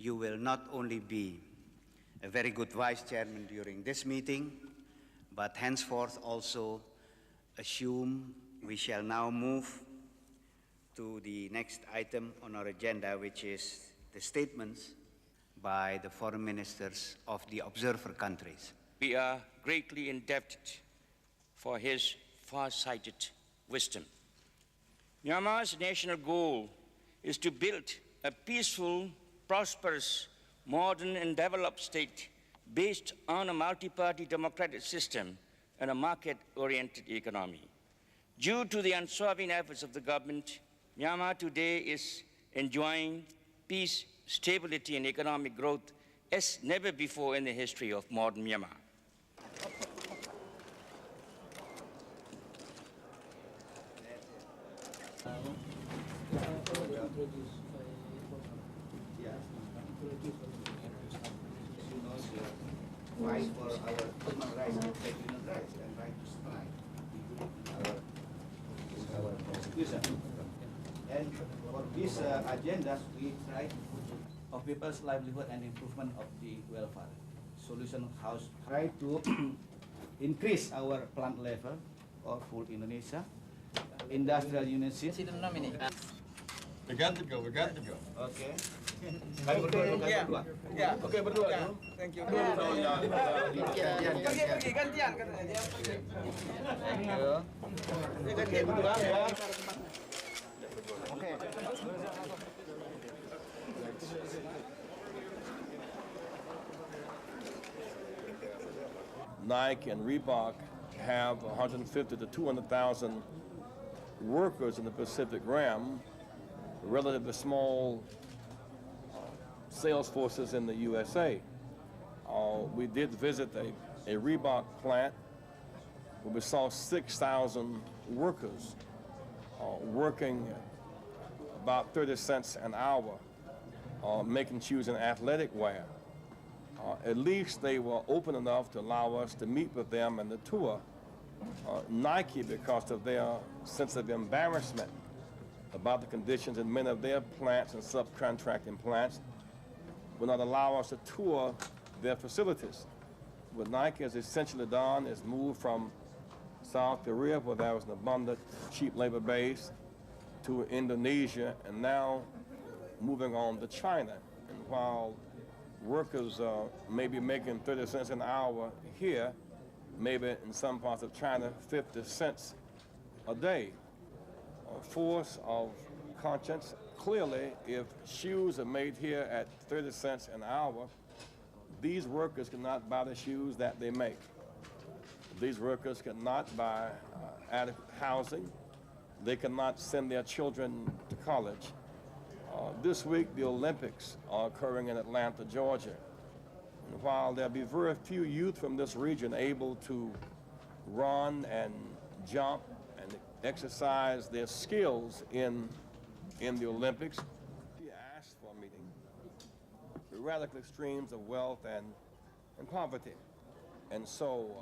you will not only be a very good vice chairman during this meeting, but henceforth also assume we shall now move to the next item on our agenda, which is the statements by the foreign ministers of the observer countries. We are greatly indebted for his far-sighted wisdom. Myanmar's national goal is to build a peaceful, prosperous, modern and developed state based on a multi-party democratic system and a market-oriented economy. Due to the unswerving efforts of the government, Myanmar today is enjoying peace, stability and economic growth as never before in the history of modern Myanmar. Fight for our human rights and human rights and right to strike. Our constitution. And for these agendas, we try of people's livelihood and improvement of the welfare. Solution house try to increase our plant level or full Indonesia. Industrial unity. We got to go. Okay. Kami berdua. Ya, oke berdua. Thank you. Pergi gantian katanya dia. Thank you. Gantian berdua ya. Oke. Nike and Reebok have 150 to 200,000 workers in the Pacific Rim, relatively small sales forces in the USA. We did visit a Reebok plant where we saw 6,000 workers working about 30 cents an hour, making shoes and athletic wear. At least they were open enough to allow us to meet with them and the tour. Nike, because of their sense of embarrassment about the conditions in many of their plants and subcontracting plants, will not allow us to tour their facilities. What Nike has essentially done is move from South Korea, where there was an abundant cheap labor base, to Indonesia, and now moving on to China. And while workers may be making 30 cents an hour here, maybe in some parts of China, 50 cents a day. Force of conscience, clearly, if shoes are made here at 30 cents an hour, these workers cannot buy the shoes that they make. These workers cannot buy adequate housing. They cannot send their children to college. This week, the Olympics are occurring in Atlanta, Georgia. And while there'll be very few youth from this region able to run and jump and exercise their skills in the Olympics, he asked for a meeting. The radical extremes of wealth and poverty. And so